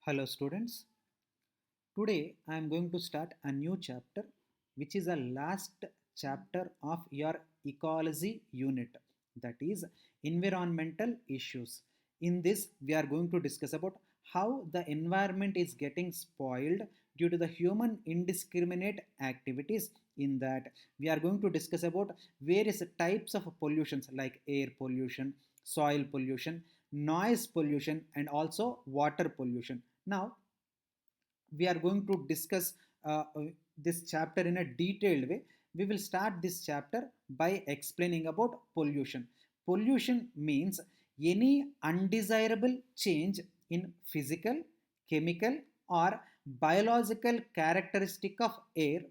Hello students. Today I am going to start a new chapter which is the last chapter of your ecology unit, that is environmental issues. In this we are going to discuss about how the environment is getting spoiled due to the human indiscriminate activities. In that we are going to discuss about various types of pollutions like air pollution, soil pollution, noise pollution and also water pollution. Now we are going to discuss this chapter in a detailed way. We will start this chapter by explaining about pollution. Pollution means any undesirable change in physical, chemical, or biological characteristic of air,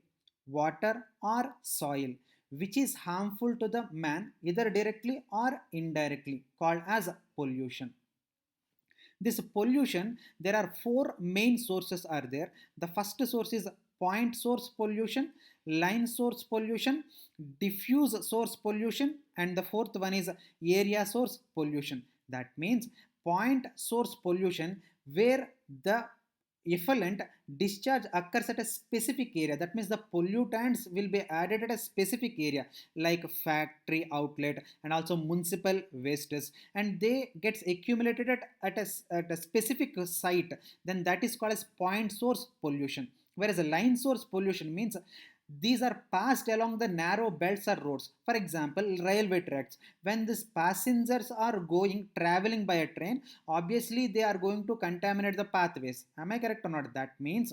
water, or soil which is harmful to the man either directly or indirectly, called as pollution. This pollution, there are four main sources are there. The first source is point source pollution, line source pollution, diffuse source pollution, and the fourth one is area source pollution. That means point source pollution where the effluent discharge occurs at a specific area. That means the pollutants will be added at a specific area like factory outlet and also municipal wastes, and they gets accumulated at a specific site. Then that is called as point source pollution. Whereas a line source pollution means these are passed along the narrow belts or roads. For example, railway tracks. When these passengers are going traveling by a train, obviously they are going to contaminate the pathways. Am I correct or not? That means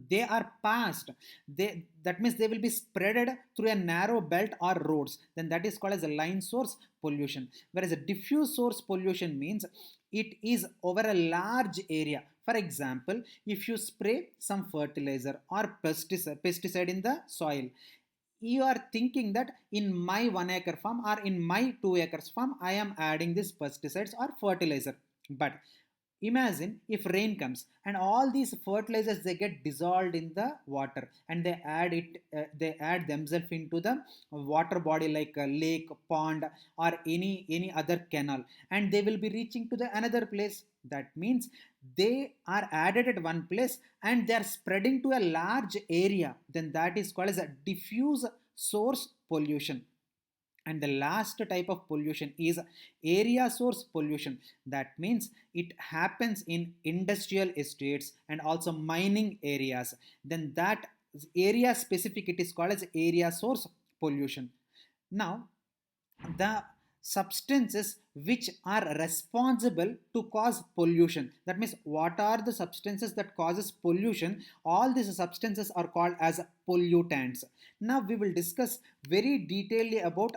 they are passed, that means they will be spreaded through a narrow belt or roads. Then that is called as a line source pollution. Whereas a diffuse source pollution means it is over a large area. For example, if you spray some fertilizer or pesticide in the soil, you are thinking that in my 1 acre farm or in my 2 acres farm I am adding this pesticides or fertilizer. But imagine if rain comes and all these fertilizers they get dissolved in the water and they add themselves into the water body like a lake, pond, or any other canal, and they will be reaching to the another place. That means they are added at one place and they are spreading to a large area. Then that is called as a diffuse source pollution. And the last type of pollution is area source pollution. That means it happens in industrial estates and also mining areas. Then that area specific, it is called as area source pollution. Now the substances which are responsible to cause pollution, that means what are the substances that causes pollution, all these substances are called as pollutants. Now we will discuss very detailedly about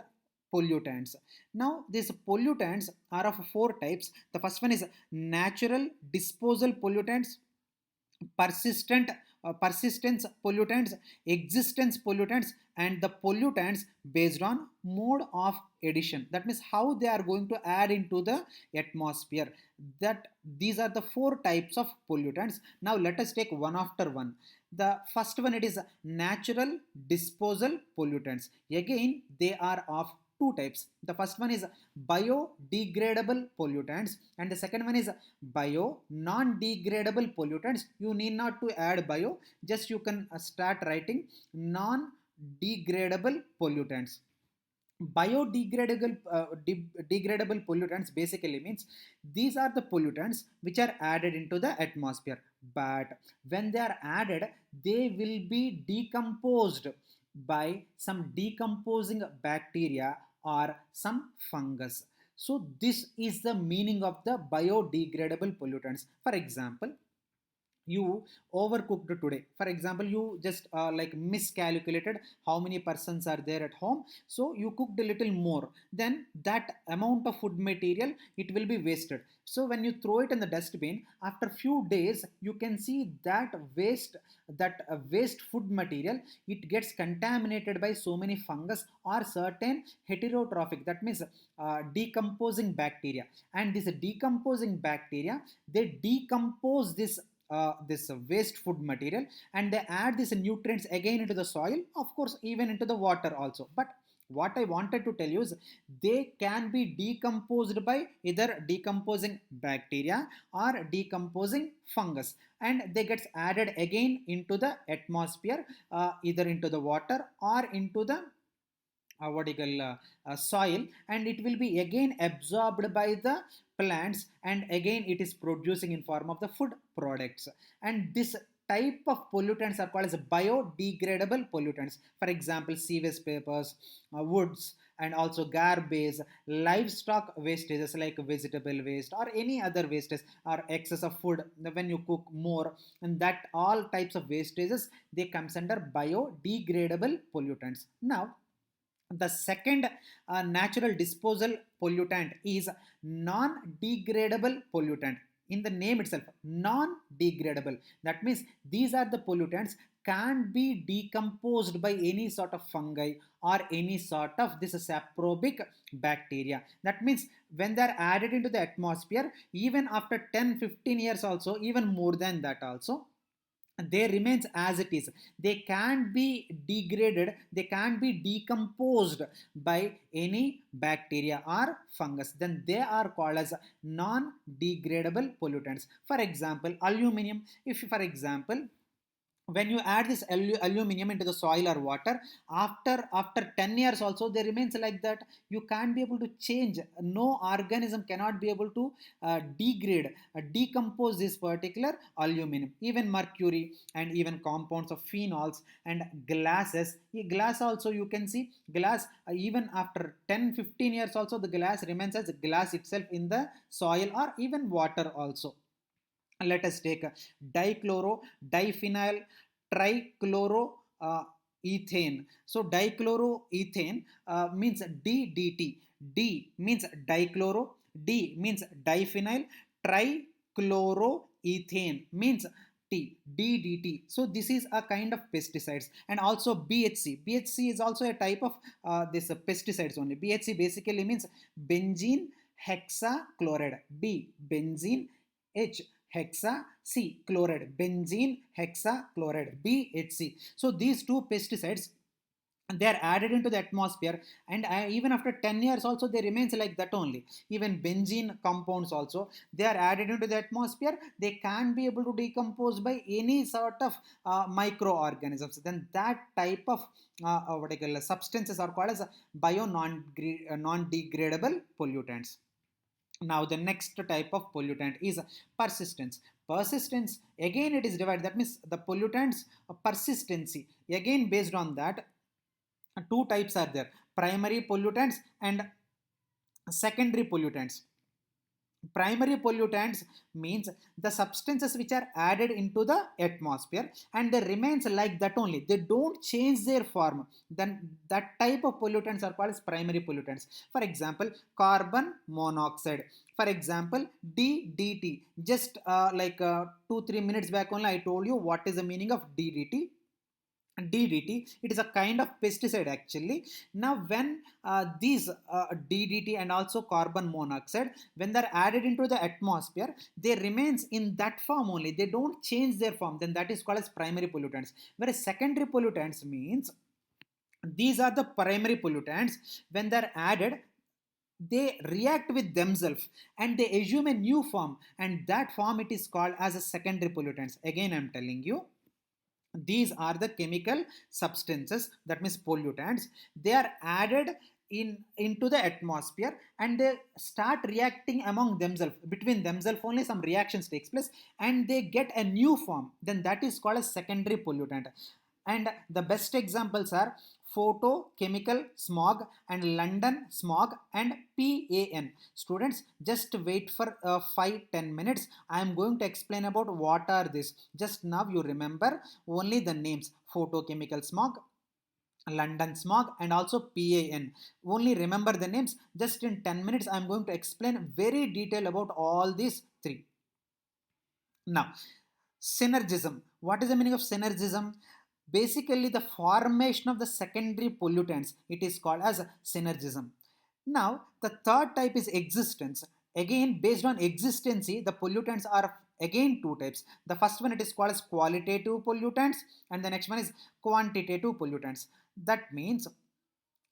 pollutants. Now these pollutants are of four types. The first one is natural disposal pollutants, persistent persistence pollutants, existence pollutants, and the pollutants based on mode of addition. That means how they are going to add into the atmosphere. That these are the four types of pollutants. Now let us take one after one. The first one, it is natural disposal pollutants. Again they are of two types. The first one is biodegradable pollutants and the second one is bio non-degradable pollutants. You need not to add bio, just you can start writing non-degradable pollutants. Biodegradable pollutants basically means these are the pollutants which are added into the atmosphere, but when they are added they will be decomposed by some decomposing bacteria or some fungus. So this is the meaning of the biodegradable pollutants. For example, you overcooked today. For example, you just like miscalculated how many persons are there at home, so you cooked a little more. Then that amount of food material, it will be wasted. So when you throw it in the dustbin, after few days you can see that waste food material, it gets contaminated by so many fungus or certain heterotrophic, that means decomposing bacteria. And this decomposing bacteria, they decompose this waste food material and they add these nutrients again into the soil, of course even into the water also. But What I wanted to tell you is they can be decomposed by either decomposing bacteria or decomposing fungus, and they gets added again into the atmosphere, either into the water or into the what do you call soil, and it will be again absorbed by the plants, and again it is producing in form of the food products. And this type of pollutants are called as biodegradable pollutants. For example, sewage papers, woods, and also garbage, livestock wastages like vegetable waste or any other wastage, or excess of food when you cook more, and that all types of wastages, they comes under biodegradable pollutants. Now, the second natural disposal pollutant is non-degradable pollutant. In the name itself, non-degradable. That means these are the pollutants can be decomposed by any sort of fungi or any sort of this saprobic bacteria. That means when they are added into the atmosphere, even after 10-15 years also, even more than that also, they remains as it is. They can't be degraded, they can't be decomposed by any bacteria or fungus, then they are called as non degradable pollutants. For example, aluminum. If for example, when you add this aluminum into the soil or water, after 10 years also they remains like that, you can't be able to change. No organism cannot be able to degrade, decompose this particular aluminum. Even mercury and even compounds of phenols and glasses. Glass also, you can see glass, even after 10-15 years also, the glass remains as glass itself in the soil or even water also. Let us take dichloro diphenyl trichloro ethane. So dichloroethane means DDT. D means dichloro, D means diphenyl, trichloroethane means T, DDT. So this is a kind of pesticides. And also BHC. BHC is also a type of this pesticides only. BHC basically means benzene hexachloride. B, benzene. H, hexa. C, chloride. Benzene hexachloride, BHC. So these two pesticides, they are added into the atmosphere, and even after 10 years also they remains like that only. Even benzene compounds also, they are added into the atmosphere, they can be able to decompose by any sort of microorganisms. Then that type of what I call substances are called as bio non-degradable pollutants. Now the next type of pollutant is persistence. Persistence, again it is divided. That means the pollutants persistency, again based on that, two types are there: primary pollutants and secondary pollutants. Primary pollutants means the substances which are added into the atmosphere and they remains like that only, they don't change their form, then that type of pollutants are called as primary pollutants. For example, carbon monoxide. For example, DDT. Just 2-3 minutes back only I told you what is the meaning of DDT. DDT, it is a kind of pesticide actually. Now when these DDT and also carbon monoxide, when they're added into the atmosphere, they remains in that form only, they don't change their form, then that is called as primary pollutants. Whereas secondary pollutants means these are the primary pollutants, when they're added, they react with themselves and they assume a new form, and that form it is called as a secondary pollutants. Again I'm telling you, these are the chemical substances, that means pollutants, they are added into the atmosphere and they start reacting among themselves, between themselves only some reactions takes place, and they get a new form, then that is called a secondary pollutant. And the best examples are photochemical smog and London smog and PAN. Students, just wait for 5-10 minutes. I am going to explain about what are this. Just now you remember only the names: photochemical smog, London smog, and also PAN. Only remember the names. Just in 10 minutes, I am going to explain very detail about all these three. Now, synergism. What is the meaning of synergism? Basically, the formation of the secondary pollutants. It is called as synergism. Now, the third type is existence. Again, based on existency, the pollutants are again two types. The first one it is called as qualitative pollutants, and the next one is quantitative pollutants. That means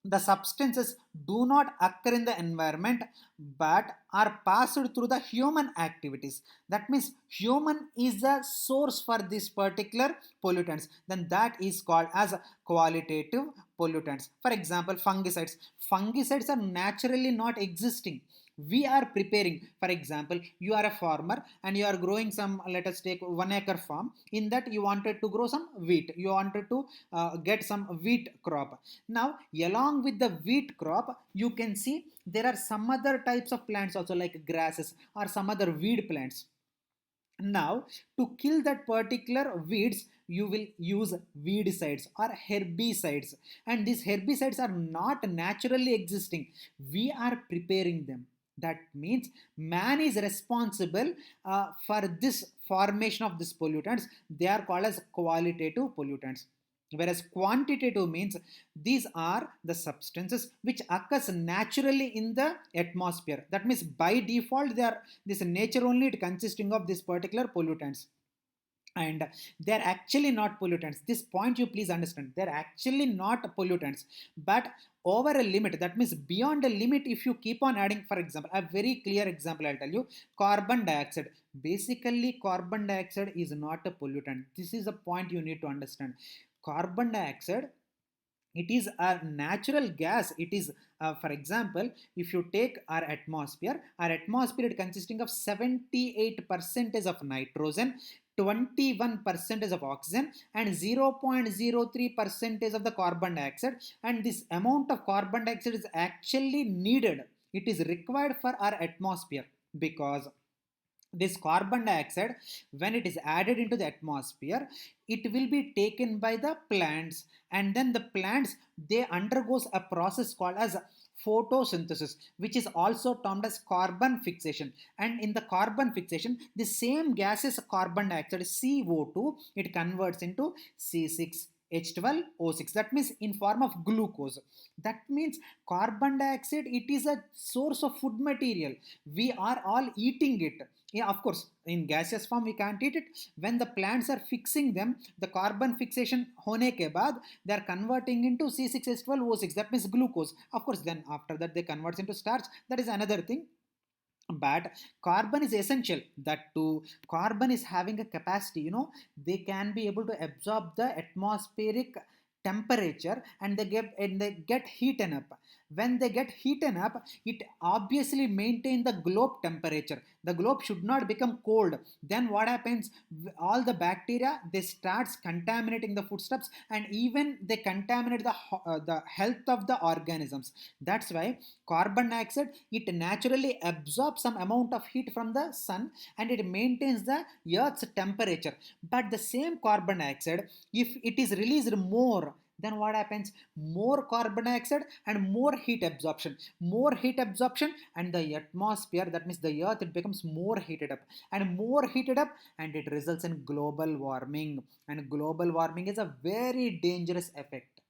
The substances do not occur in the environment but are passed through the human activities. That means human is the source for this particular pollutants, then that is called as qualitative pollutants. For example, fungicides are naturally not existing, we are preparing. For example, you are a farmer and you are growing some, let us take 1 acre farm. In that you wanted to grow some wheat, you wanted to get some wheat crop. Now along with the wheat crop you can see there are some other types of plants also, like grasses or some other weed plants. Now to kill that particular weeds you will use weedicides or herbicides, and these herbicides are not naturally existing, we are preparing them. That means man is responsible for this formation of these pollutants. They are called as qualitative pollutants, whereas quantitative means these are the substances which occurs naturally in the atmosphere. That means by default they are this nature only, it consisting of this particular pollutants, and they're actually not pollutants. This point you please understand, they're actually not pollutants, but over a limit, that means beyond a limit, if you keep on adding, for example, a very clear example I'll tell you, carbon dioxide. Basically carbon dioxide is not a pollutant. This is a point you need to understand. Carbon dioxide, it is a natural gas. It is for example, if you take our atmosphere is consisting of 78 percentage of nitrogen, 21 percentage of oxygen, and 0.03 percentage of the carbon dioxide. And this amount of carbon dioxide is actually needed, it is required for our atmosphere, because this carbon dioxide, when it is added into the atmosphere, it will be taken by the plants, and then the plants, they undergoes a process called as photosynthesis, which is also termed as carbon fixation. And in the carbon fixation, the same gas is carbon dioxide, CO2, it converts into C6 H12O6, that means in form of glucose. That means carbon dioxide, it is a source of food material, we are all eating it. Yeah, of course, in gaseous form we can't eat it. When the plants are fixing them, the carbon fixation hone ke baad, they are converting into C6H12O6, that means glucose. Of course, then after that they converts into starch, that is another thing. But carbon is essential, that too carbon is having a capacity, they can be able to absorb the atmospheric temperature, and they get heated up. When they get heated up, it obviously maintain the globe temperature. The globe should not become cold. Then what happens, all the bacteria, they starts contaminating the foodstuffs, and even they contaminate the health of the organisms. That's why carbon dioxide, it naturally absorbs some amount of heat from the sun, and it maintains the earth's temperature. But the same carbon dioxide, if it is released more, then what happens, more carbon dioxide and more heat absorption, and the atmosphere, that means the earth, it becomes more heated up and more heated up, and it results in global warming. And global warming is a very dangerous effect.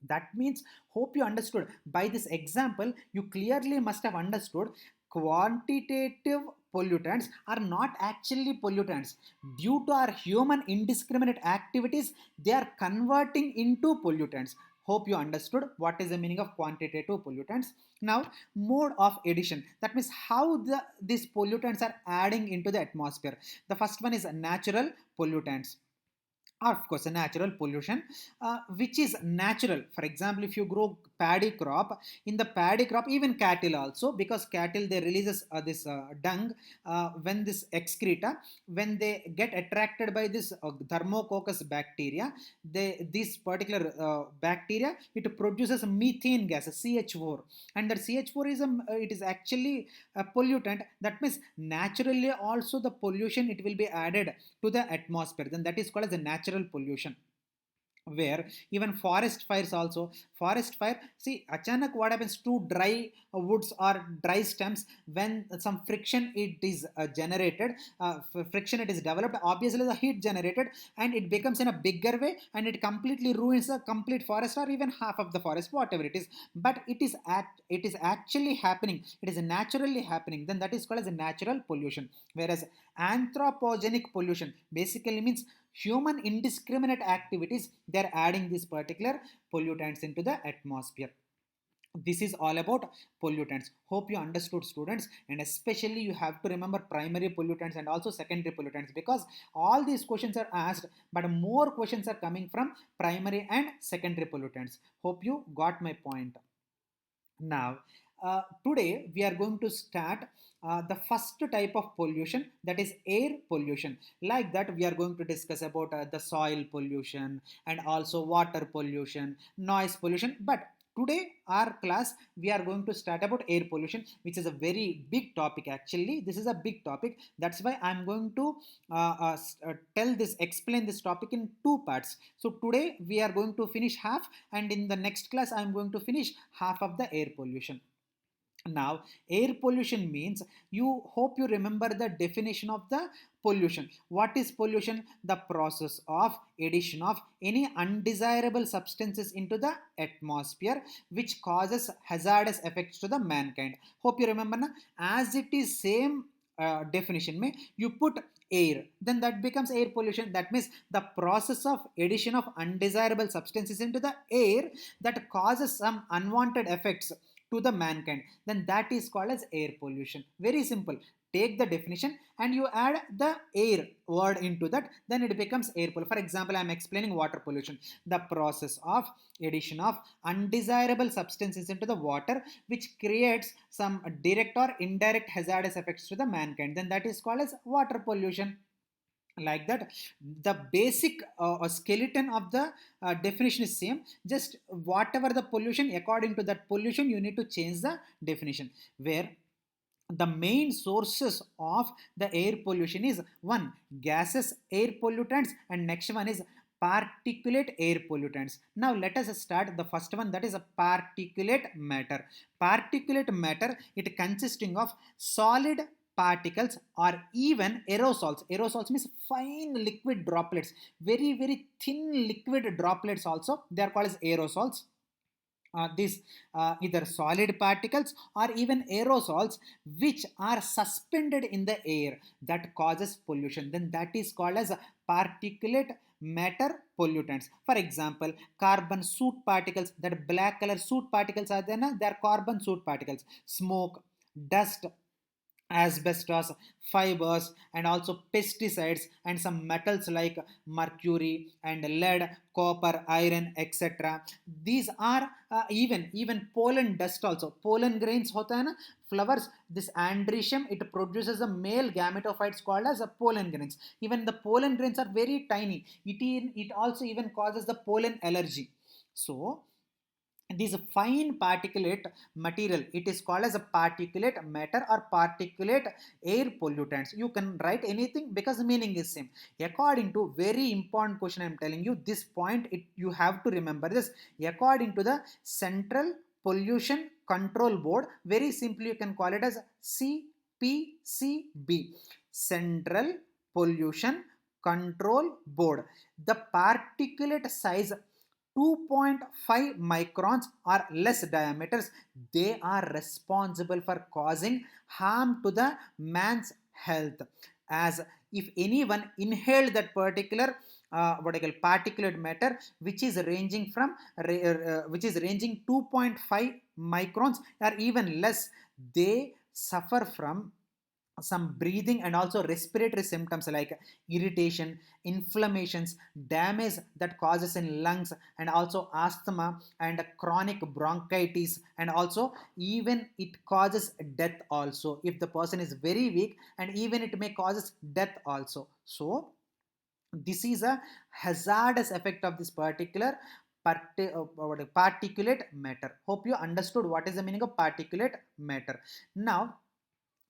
That means, hope you understood. By this example, you clearly must have understood quantitative pollutants are not actually pollutants. Due to our human indiscriminate activities, they are converting into pollutants. Hope you understood what is the meaning of quantitative pollutants. Now, mode of addition. That means how these pollutants are adding into the atmosphere. The first one is natural pollutants, of course a natural pollution, which is natural. For example, if you grow paddy crop, in the paddy crop, even cattle also, because cattle, they releases this dung, when this excreta, when they get attracted by this thermococcus bacteria, this particular bacteria, it produces methane gas, CH4. And that CH4 is it is actually a pollutant. That means naturally also the pollution, it will be added to the atmosphere, then that is called as a natural pollution. Where even forest fires also, forest fire, see achanak what happens to dry woods or dry stems, when some friction it is generated, friction it is developed, obviously the heat generated, and it becomes in a bigger way, and it completely ruins the complete forest or even half of the forest, whatever it is. But it is actually happening, it is naturally happening, then that is called as a natural pollution. Whereas anthropogenic pollution basically means human indiscriminate activities, they're adding these particular pollutants into the atmosphere. This is all about pollutants. Hope you understood, students, and especially you have to remember primary pollutants and also secondary pollutants, because all these questions are asked, but more questions are coming from primary and secondary pollutants. Hope you got my point. Now, today we are going to start the first type of pollution, that is air pollution. Like that, we are going to discuss about the soil pollution and also water pollution, noise pollution. But today, our class, we are going to start about air pollution, which is a very big topic. Actually, this is a big topic. That's why I'm going to explain this topic in two parts. So today we are going to finish half, and in the next class I'm going to finish half of the air pollution. Now, air pollution means, you hope you remember the definition of the pollution. What is pollution? The process of addition of any undesirable substances into the atmosphere which causes hazardous effects to the mankind. Hope you remember na? As it is same definition में you put air, then that becomes air pollution. That means the process of addition of undesirable substances into the air that causes some unwanted effects to the mankind, then that is called as air pollution. Very simple. Take the definition and you add the air word into that, then it becomes air pollution. For example, I am explaining water pollution. The process of addition of undesirable substances into the water which creates some direct or indirect hazardous effects to the mankind, then that is called as water pollution. Like that, the basic skeleton of the definition is same, just whatever the pollution, according to that pollution you need to change the definition. Where the main sources of the air pollution is one, gases air pollutants, and next one is particulate air pollutants. Now let us start the first one, that is a particulate matter. Particulate matter, it consisting of solid particles or even aerosols. Aerosols means fine liquid droplets, very thin liquid droplets also, they are called as aerosols. These either solid particles or even aerosols which are suspended in the air that causes pollution, then that is called as particulate matter pollutants. For example, carbon soot particles, that black color soot particles are there, they are carbon soot particles. Smoke, dust, asbestos, fibers, and also pesticides, and some metals like mercury and lead, copper, iron, etc. These are even pollen dust also. Pollen grains hota hai na, flowers, this androecium, it produces a male gametophytes called as a pollen grains. Even the pollen grains are very tiny. It also even causes the pollen allergy. So this fine particulate material, it is called as a particulate matter or particulate air pollutants. You can write anything because the meaning is same. According to, very important question I am telling you, this point, you have to remember this. According to the Central Pollution Control Board, very simply you can call it as CPCB, Central Pollution Control Board. The particulate size 2.5 microns or less diameters, they are responsible for causing harm to the man's health. As if anyone inhaled that particular what I call particulate matter, which is ranging from 2.5 microns or even less, they suffer from some breathing and also respiratory symptoms like irritation, inflammations, damage that causes in lungs, and also asthma and chronic bronchitis, and also even it causes death also if the person is very weak, and even it may causes death also. So this is a hazardous effect of this particular particulate matter. Hope you understood what is the meaning of particulate matter. Now,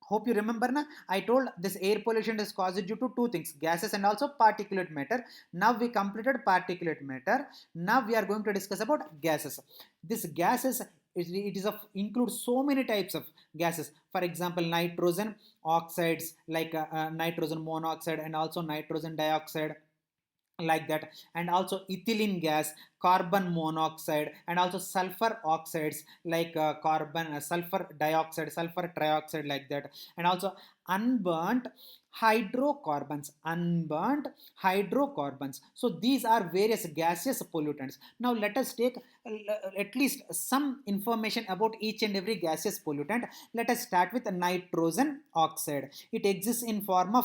hope you remember na, I told this air pollution is caused due to two things, gases and also particulate matter. Now we completed particulate matter. Now we are going to discuss about gases. This gases, it is of includes so many types of gases. For example, nitrogen oxides like nitrogen monoxide and also nitrogen dioxide, like that, and also ethylene gas, carbon monoxide, and also sulfur oxides like sulfur dioxide, sulfur trioxide, like that, and also unburnt hydrocarbons, unburnt hydrocarbons. So these are various gaseous pollutants. Now let us take at least some information about each and every gaseous pollutant. Let us start with nitrogen oxide. It exists in form of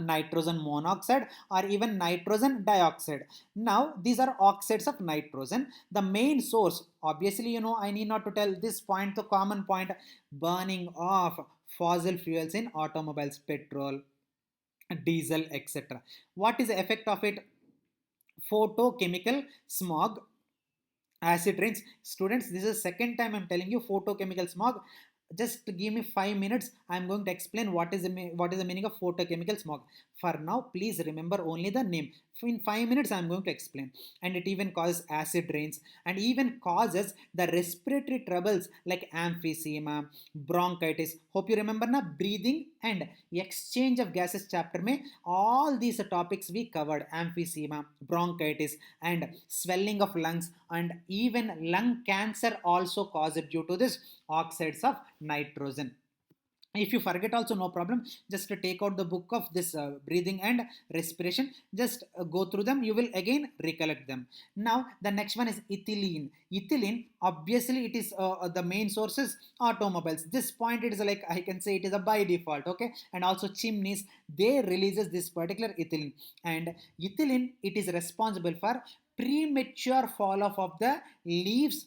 nitrogen monoxide or even nitrogen dioxide. Now these are oxides of nitrogen. The main source, obviously you know I need not to tell this point, the common point, burning of fossil fuels in automobiles, petrol, diesel, etc. What is the effect of it? Photochemical smog, acid rains. Students, this is the second time I'm telling you photochemical smog. Just give me 5 minutes. I'm going to explain what is the meaning of photochemical smog. For now, please remember only the name. In 5 minutes I'm going to explain. And it even causes acid rains and even causes the respiratory troubles like emphysema, bronchitis. Hope you remember na, breathing and exchange of gases chapter mein all these topics we covered: emphysema, bronchitis, and swelling of lungs, and even lung cancer also caused due to this oxides of nitrogen. If you forget also, no problem, just take out the book of this breathing and respiration, just go through them, you will again recollect them. Now the next one is ethylene. Ethylene, obviously it is the main source is automobiles. This point it is like I can say it is a by default, okay. And also chimneys, they releases this particular ethylene. And ethylene, it is responsible for premature fall off of the leaves,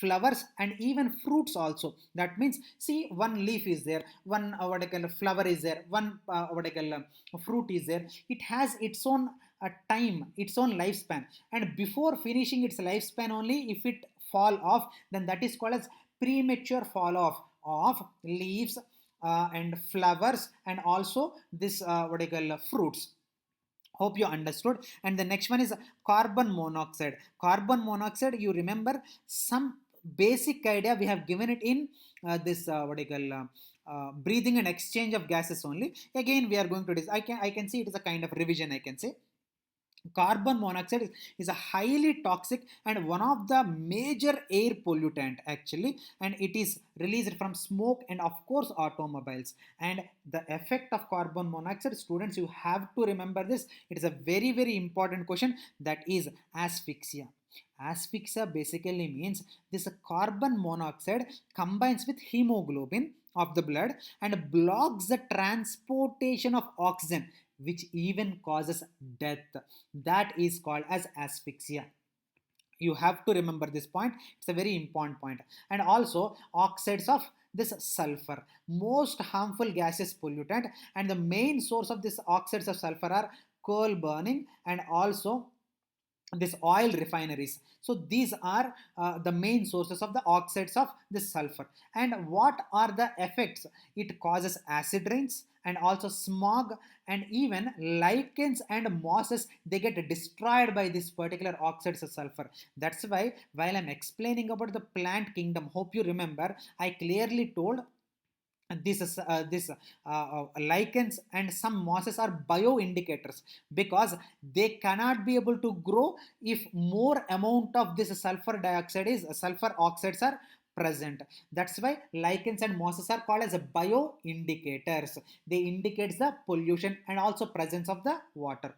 flowers, and even fruits also. That means, see, one leaf is there, one what I call a flower is there, one what I call a fruit is there. It has its own time, its own lifespan, and before finishing its lifespan only, if it fall off, then that is called as premature fall off of leaves and flowers, and also this what I call fruits. Hope you understood. And the next one is carbon monoxide. Carbon monoxide, you remember some basic idea we have given it in this what I call breathing and exchange of gases only. Again we are going to this, I can see it is a kind of revision, I can say. Carbon monoxide is a highly toxic and one of the major air pollutant actually, and it is released from smoke and of course automobiles. And the effect of carbon monoxide, students, you have to remember this, it is a very very important question, that is asphyxia. Asphyxia basically means this carbon monoxide combines with hemoglobin of the blood and blocks the transportation of oxygen, which even causes death. That is called as asphyxia. You have to remember this point, it's a very important point. And also oxides of this sulfur, most harmful gaseous pollutant, and the main source of this oxides of sulfur are coal burning and also this oil refineries. So these are the main sources of the oxides of this sulfur. And what are the effects? It causes acid rains and also smog, and even lichens and mosses, they get destroyed by this particular oxides of sulfur. That's why while I'm explaining about the plant kingdom, hope you remember, I clearly told this lichens and some mosses are bioindicators, because they cannot be able to grow if more amount of this sulfur oxides are present. That's why lichens and mosses are called as bioindicators. They indicates the pollution and also presence of the water.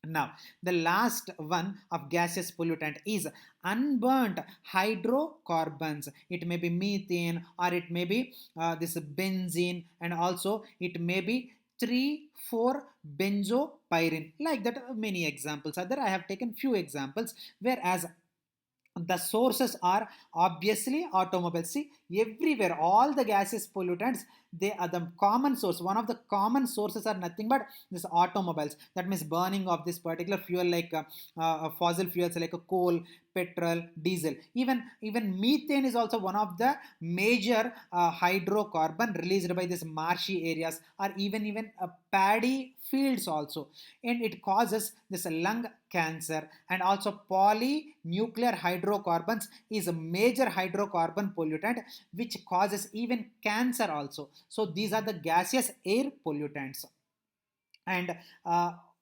Now, the last one of gaseous pollutant is unburnt hydrocarbons. It may be methane or it may be this benzene, and also it may be 3,4 benzopyrene. Like that, many examples are there. I have taken few examples, whereas the sources are obviously automobiles. See, everywhere all the gaseous pollutants, they are the common source. One of the common sources are nothing but this automobiles. That means burning of this particular fuel like fossil fuels like coal, petrol, diesel. Even methane is also one of the major hydrocarbon released by this marshy areas, or even paddy fields also. And it causes this lung cancer. And also polynuclear hydrocarbons is a major hydrocarbon pollutant which causes even cancer also. So these are the gaseous air pollutants. And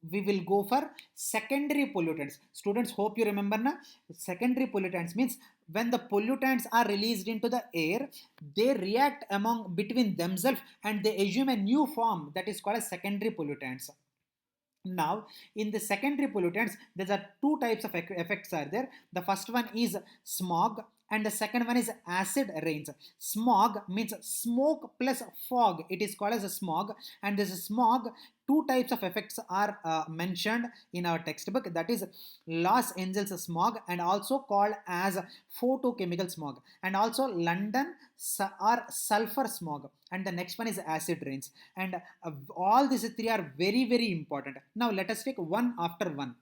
we will go for secondary pollutants. Students, hope you remember na, secondary pollutants means when the pollutants are released into the air, they react among between themselves and they assume a new form that is called as secondary pollutants. Now, in the secondary pollutants, there are two types of effects are there. The first one is smog, and the second one is acid rains. Smog means smoke plus fog. It is called as a smog, and this smog. Two types of effects are mentioned in our textbook. That is Los Angeles smog, and also called as photochemical smog, and also London or sulfur smog. And the next one is acid rains. And all these three are very, very important. Now let us take one after one.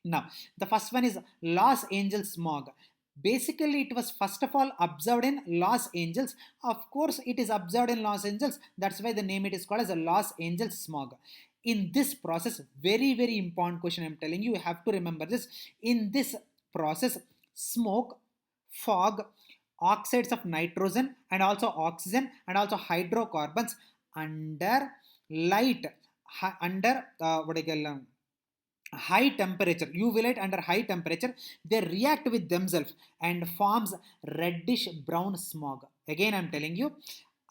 Now the first one is Los Angeles smog. Basically it was first of all observed in Los Angeles. Of course it is observed in Los Angeles, that's why the name it is called as a Los Angeles smog. In this process, very, very important question I'm telling you, you have to remember this. In this process, smoke, fog, oxides of nitrogen and also oxygen and also hydrocarbons under light, under what I call high temperature, UV light under high temperature, they react with themselves and forms reddish brown smog. Again I'm telling you,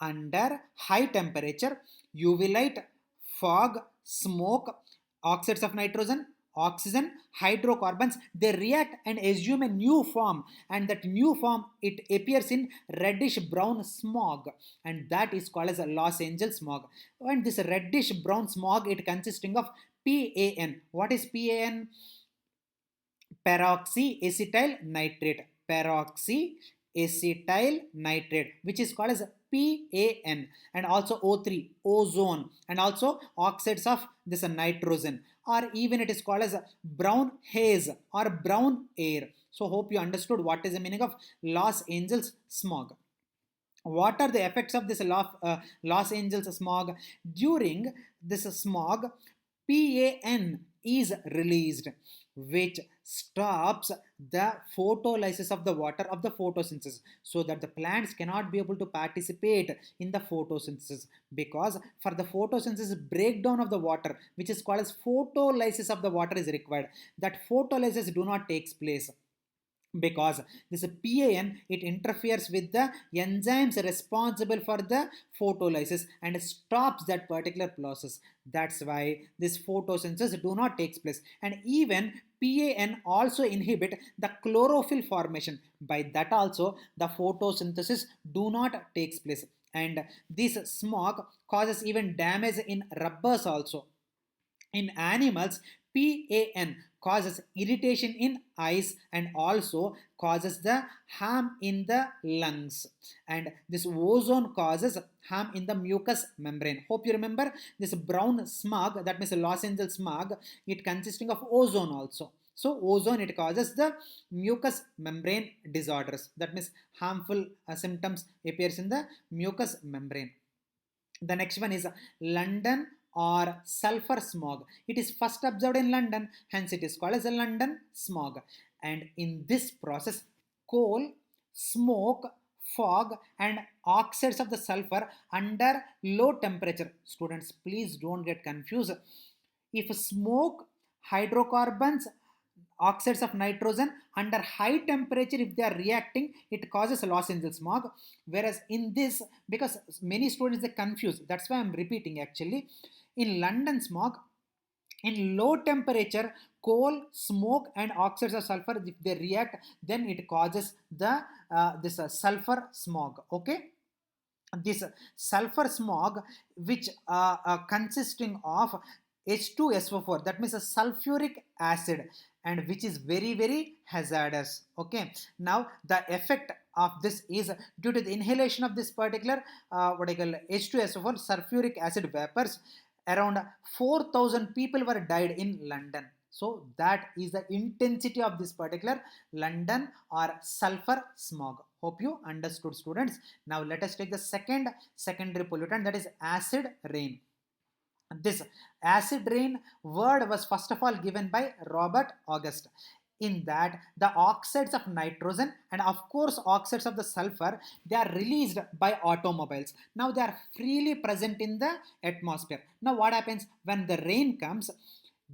under high temperature, UV light, fog, smoke, oxides of nitrogen, oxygen, hydrocarbons, they react and assume a new form, and that new form it appears in reddish brown smog, and that is called as a Los Angeles smog. And this reddish brown smog, it consisting of PAN. What is PAN? Peroxyacetyl nitrate. Peroxyacetyl nitrate, which is called as PAN, and also O3, ozone, and also oxides of this nitrogen, or even it is called as brown haze or brown air. So hope you understood what is the meaning of Los Angeles smog. What are the effects of this Los Angeles smog? During this smog, PAN is released, which stops the photolysis of the water of the photosynthesis, so that the plants cannot be able to participate in the photosynthesis, because for the photosynthesis, breakdown of the water, which is called as photolysis of the water, is required. That photolysis do not takes place, because this PAN it interferes with the enzymes responsible for the photolysis and stops that particular process. That's why this photosynthesis do not takes place. And even PAN also inhibit the chlorophyll formation. By that also the photosynthesis do not takes place. And this smog causes even damage in rubbers also. In animals, PAN causes irritation in eyes and also causes the harm in the lungs. And this ozone causes harm in the mucous membrane. Hope you remember this brown smog, that means Los Angeles smog, it consisting of ozone also. So ozone, it causes the mucous membrane disorders. That means harmful symptoms appears in the mucous membrane. The next one is London or sulfur smog. It is first observed in London, hence it is called as a London smog. And in this process, coal, smoke, fog and oxides of the sulfur under low temperature. Students, please don't get confused. If smoke, hydrocarbons, oxides of nitrogen under high temperature, if they are reacting, it causes a Los Angeles smog. Whereas in this, because many students they confuse, that's why I'm repeating actually. In London smog, in low temperature, coal, smoke and oxides of sulfur, if they react, then it causes the this sulfur smog. Okay, this sulfur smog, which consisting of H2SO4, that means a sulfuric acid, and which is very, very hazardous. Okay, now the effect of this is due to the inhalation of this particular what I call H2SO4 sulfuric acid vapors, around 4,000 people were died in London. So that is the intensity of this particular London or sulfur smog. Hope you understood, students. Now let us take the secondary pollutant, that is acid rain. This acid rain word was first of all given by Robert August. In that, the oxides of nitrogen and of course oxides of the sulfur, they are released by automobiles. Now they are freely present in the atmosphere. Now what happens when the rain comes?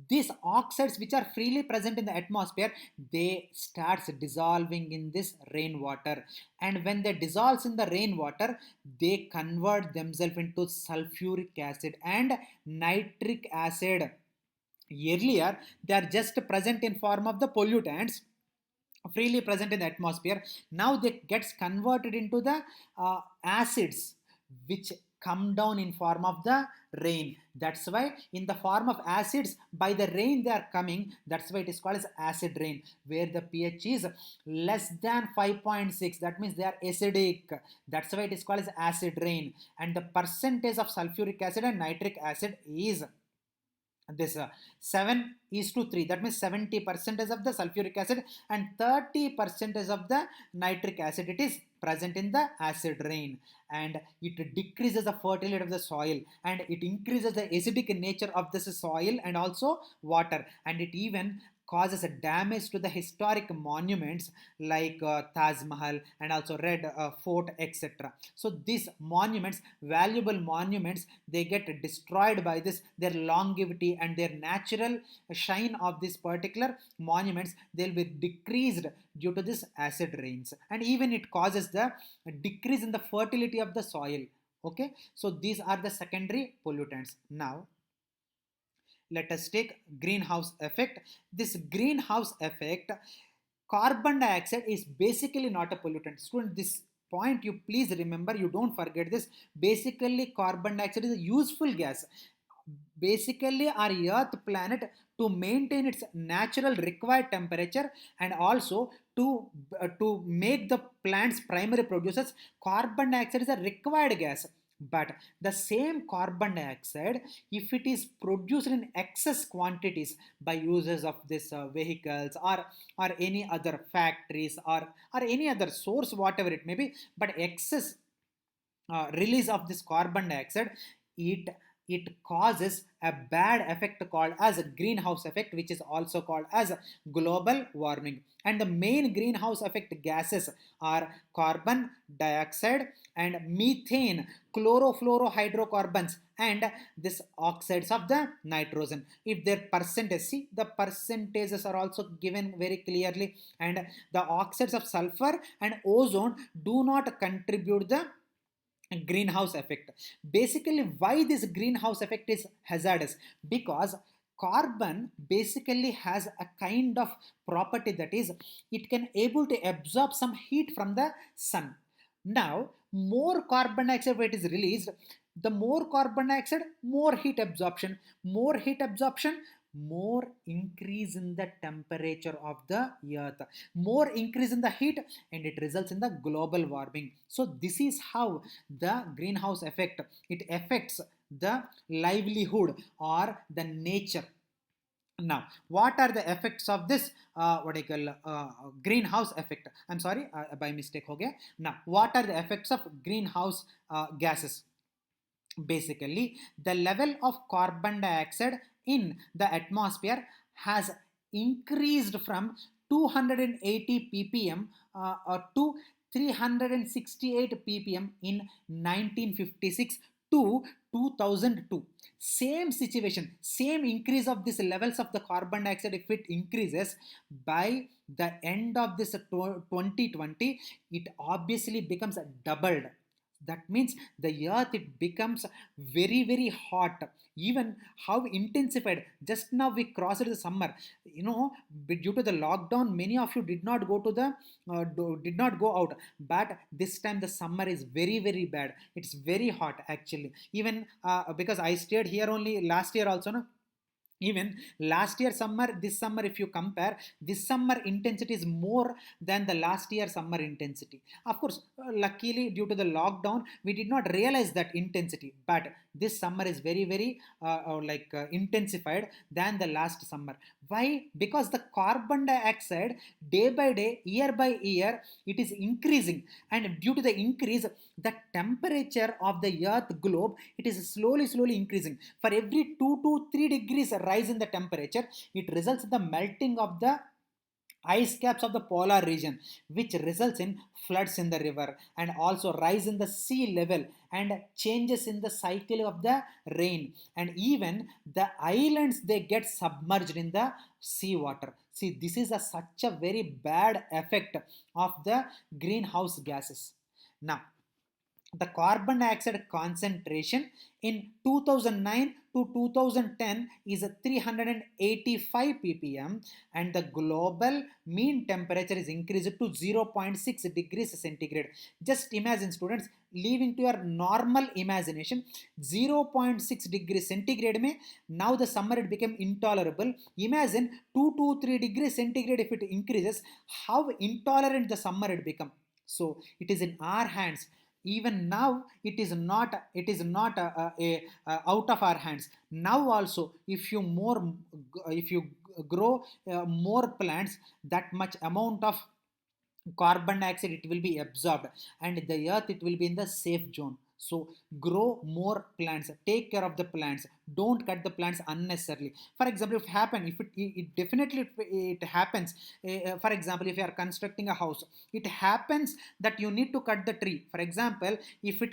these oxides which are freely present in the atmosphere, they starts dissolving in this rainwater, and when they dissolves in the rainwater, they convert themselves into sulfuric acid and nitric acid. Earlier they are just present in form of the pollutants freely present in the atmosphere. Now they gets converted into the acids which come down in form of the rain. That's why in the form of acids, by the rain they are coming. That's why it is called as acid rain, where the pH is less than 5.6. That means they are acidic. That's why it is called as acid rain. And the percentage of sulfuric acid and nitric acid is this 7 is to 3. That means 70 percentage of the sulfuric acid and 30 percentage of the nitric acid, it is present in the acid rain. And it decreases the fertility of the soil, and it increases the acidic nature of this soil and also water, and it even causes a damage to the historic monuments like Taj Mahal and also Red Fort, etc. So these monuments, valuable monuments, they get destroyed by this. Their longevity and their natural shine of these particular monuments, they'll be decreased due to this acid rains, and even it causes the decrease in the fertility of the soil. Okay, so these are the secondary pollutants. Now let us take greenhouse effect. This greenhouse effect, carbon dioxide is basically not a pollutant. Student, this point you please remember, you don't forget this. Basically carbon dioxide is a useful gas. Basically our earth planet, to maintain its natural required temperature and also to make the plants primary producers, carbon dioxide is a required gas. But the same carbon dioxide, if it is produced in excess quantities by users of this vehicles or any other factories or any other source, whatever it may be, but excess release of this carbon dioxide, it it causes a bad effect called as a greenhouse effect, which is also called as global warming. And the main greenhouse effect gases are carbon dioxide and methane, chlorofluorohydrocarbons, and this oxides of the nitrogen. If their percentage, see the percentages are also given very clearly, and the oxides of sulfur and ozone do not contribute the greenhouse effect. Basically why this greenhouse effect is hazardous, because carbon basically has a kind of property, that is it can able to absorb some heat from the sun. Now more carbon dioxide weight is released, the more carbon dioxide, more heat absorption, more heat absorption, more increase in the temperature of the earth, more increase in the heat, and it results in the global warming. So this is how the greenhouse effect, it affects the livelihood or the nature. Now what are the effects of this what I call greenhouse effect? I'm sorry, by mistake ho gaya. Now what are the effects of greenhouse gases? Basically the level of carbon dioxide in the atmosphere has increased from 280 ppm to 368 ppm in 1956 to 2002. Same situation, same increase of this levels of the carbon dioxide, if it increases by the end of this 2020, it obviously becomes doubled. That means the earth, it becomes very very hot. Even how intensified, just now we crossed the summer, you know, due to the lockdown many of you did not go to the did not go out, but this time the summer is very very bad. It's very hot actually. Even because I stayed here only last year also, no? Even last year summer, this summer, if you compare, this summer intensity is more than the last year summer intensity. Of course, luckily due to the lockdown we did not realize that intensity, but this summer is very very intensified than the last summer. Why? Because the carbon dioxide, day by day, year by year, it is increasing, and due to the increase, the temperature of the earth globe, it is slowly increasing. For every 2 to 3 degrees rise in the temperature, it results in the melting of the ice caps of the polar region, which results in floods in the river and also rise in the sea level and changes in the cycle of the rain, and even the islands they get submerged in the sea water. See, this is such a very bad effect of the greenhouse gases. Now, the carbon dioxide concentration in 2009 to 2010 is 385 ppm, and the global mean temperature is increased to 0. 0.6 degrees centigrade. Just imagine, students, leaving to your normal imagination, 0.6 degrees centigrade में now the summer it became intolerable. Imagine 2 to 3 degrees centigrade if it increases, how intolerant the summer it become. So it is in our hands. Even now it is not out of our hands. Now also, if you grow more plants, that much amount of carbon dioxide it will be absorbed, and the earth it will be in the safe zone. So grow more plants, take care of the plants, don't cut the plants unnecessarily. For example, if it definitely it happens, for example, if you are constructing a house, it happens that you need to cut the tree. For example, if a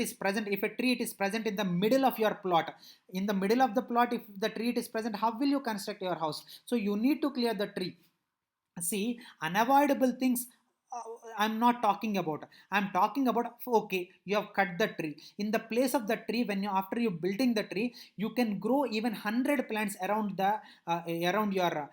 tree it is present in the middle of your plot, in the middle of the plot, if the tree it is present, how will you construct your house? So you need to clear the tree. See, unavoidable things, uh, I'm not talking about. I'm talking about, okay, you have cut the tree. In the place of the tree, when you after you building the tree, you can grow even 100 plants around the around your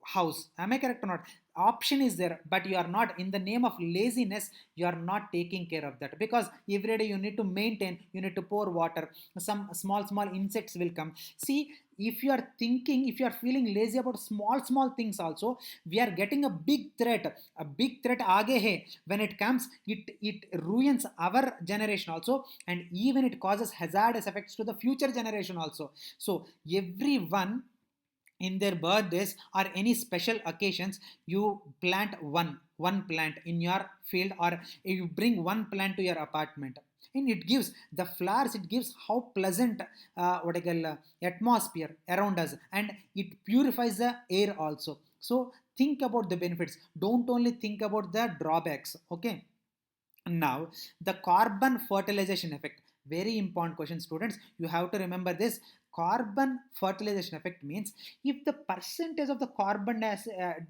house. Am I correct or not? Option is there, but you are not, in the name of laziness, you are not taking care of that, because every day you need to maintain, you need to pour water, some small insects will come. See, if you are thinking, if you are feeling lazy about small things also, we are getting a big threat aage hai. When it comes, it ruins our generation also, and even it causes hazardous effects to the future generation also. So everyone, in their birthdays or any special occasions, you plant one plant in your field, or you bring one plant to your apartment, and it gives the flowers, it gives how pleasant what I call atmosphere around us, and it purifies the air also. So think about the benefits, don't only think about the drawbacks. Okay. Now, the carbon fertilization effect. Very important question, students. You have to remember this. Carbon fertilization effect means, if the percentage of the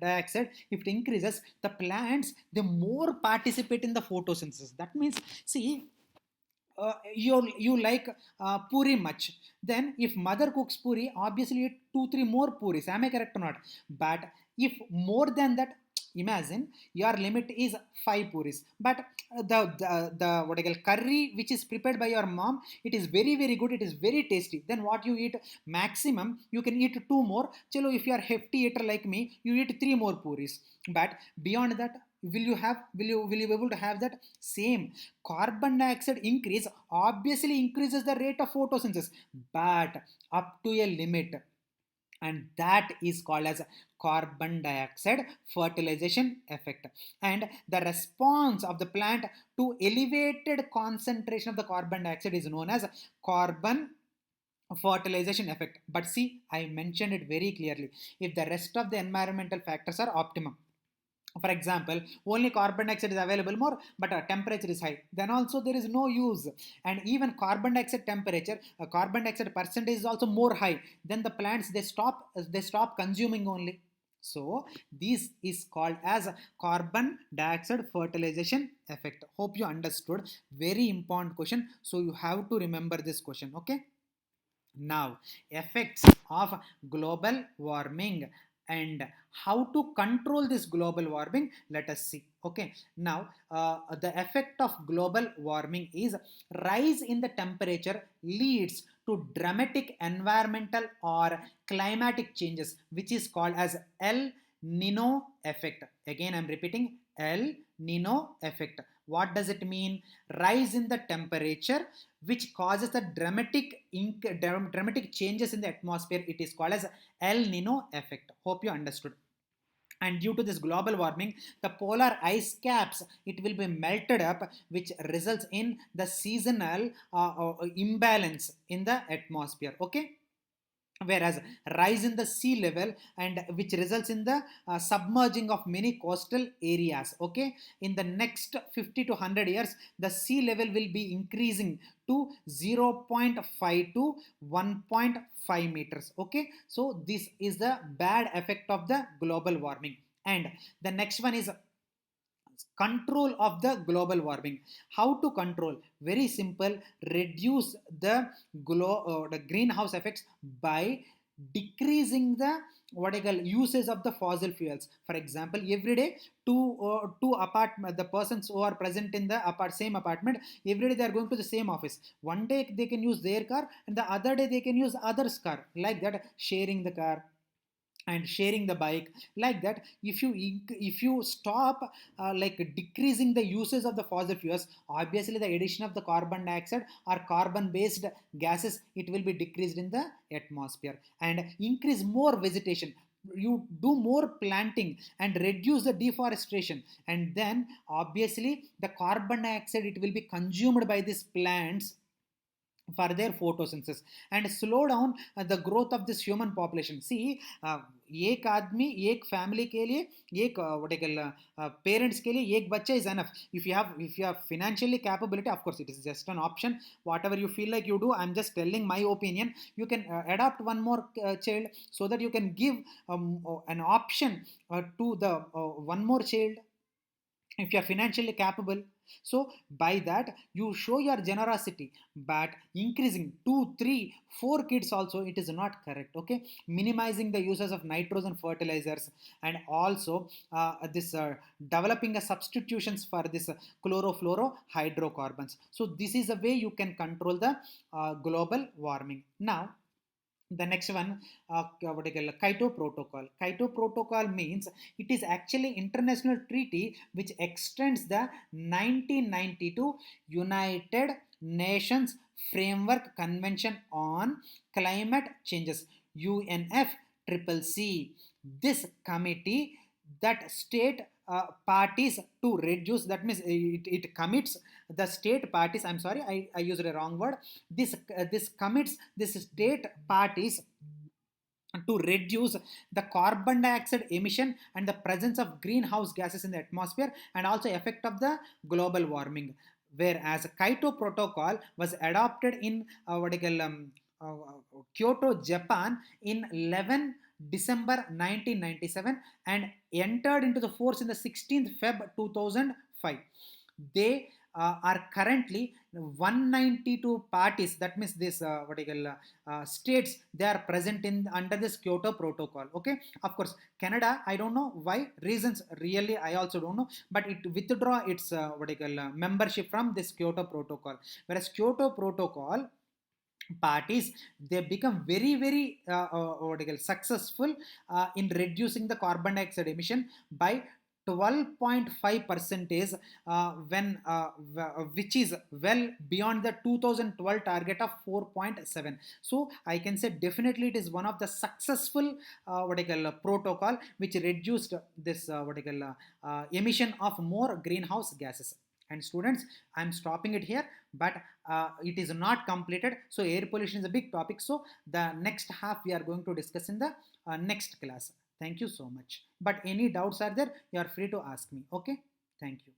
dioxide, if it increases, the plants they more participate in the photosynthesis. That means, see, you like puri much, then if mother cooks puri, obviously eat 2 3 more puris. Am I correct or not? But if more than that, imagine your limit is 5 puris, but the what I call curry which is prepared by your mom, it is very good, it is very tasty. Then what you eat, maximum you can eat 2 more. Chalo, if you are hefty eater like me, you eat 3 more puris. But beyond that, will you be able to have that same? Carbon dioxide increase obviously increases the rate of photosynthesis, but up to a limit, and that is called as carbon dioxide fertilization effect. And the response of the plant to elevated concentration of the carbon dioxide is known as carbon fertilization effect. But see, I mentioned it very clearly. If the rest of the environmental factors are optimum, for example, only carbon dioxide is available more, but temperature is high, then also there is no use. And even carbon dioxide temperature, carbon dioxide percentage is also more high, then the plants they stop consuming only. So this is called as carbon dioxide fertilization effect. Hope you understood. Very important question, so you have to remember this question. Okay. Now, effects of global warming and how to control this global warming, let us see. Okay. Now, the effect of global warming is rise in the temperature leads to dramatic environmental or climatic changes, which is called as El Nino effect. Again, I'm repeating, El Nino effect. What does it mean? Rise in the temperature which causes the dramatic changes in the atmosphere. It is called as El Nino effect. Hope you understood. And due to this global warming, the polar ice caps it will be melted up, which results in the seasonal imbalance in the atmosphere. Okay. whereas rise in the sea level and which results in the submerging of many coastal areas. Okay, in the next 50 to 100 years the sea level will be increasing to 0.5 to 1.5 meters. Okay, so this is the bad effect of the global warming. And the next one is control of the global warming. How to control? Very simple: reduce the greenhouse effects by decreasing the what I call usage of the fossil fuels. For example, every day two apartment, the persons who are present in the same apartment, every day they are going to the same office. One day they can use their car and the other day they can use others car, like that, sharing the car and sharing the bike, like that. If you stop like decreasing the uses of the fossil fuels, obviously the addition of the carbon dioxide or carbon based gases, it will be decreased in the atmosphere. And increase more vegetation, you do more planting and reduce the deforestation, and then obviously the carbon dioxide, it will be consumed by these plants for their photosynthesis and slow down the growth of this human population. See, एक आदमी एक family के लिए एक what I call parents के लिए एक बच्चा is enough. If you have financially capability, of course it is just an option, whatever you feel like you do. I'm just telling my opinion. You can adopt one more child, so that you can give an option to the one more child if you are financially capable. So by that you show your generosity. But increasing 2 3 4 kids also, it is not correct. Okay, minimizing the uses of nitrogen fertilizers, and also this developing a substitutions for this chlorofluorohydrocarbons. So this is a way you can control the global warming. Now the next one, what I call Kyoto Protocol. Kyoto Protocol means it is actually international treaty which extends the 1992 United Nations Framework Convention on Climate Changes, UNFCCC. This committee that state parties to reduce, that means it commits the state parties, I'm sorry, I used a wrong word. This commits this state parties to reduce the carbon dioxide emission and the presence of greenhouse gases in the atmosphere, and also effect of the global warming. Whereas Kyoto Protocol was adopted in what I call Kyoto, Japan in 11 December 1997 and entered into the force in the 16th Feb 2005. They are currently 192 parties, that means this what I call states, they are present in under this Kyoto Protocol. Okay, of course Canada, I don't know why reasons, really I also don't know, but it withdraw its what I call membership from this Kyoto Protocol. Whereas Kyoto Protocol parties, they become very what do you call, successful in reducing the carbon dioxide emission by 12.5 percentage, when which is well beyond the 2012 target of 4.7. So I can say definitely it is one of the successful what I call protocol which reduced this what I call emission of more greenhouse gases. And students, I'm stopping it here, but it is not completed. So air pollution is a big topic, so the next half we are going to discuss in the next class. Thank you so much. But any doubts are there, you are free to ask me. Okay, thank you.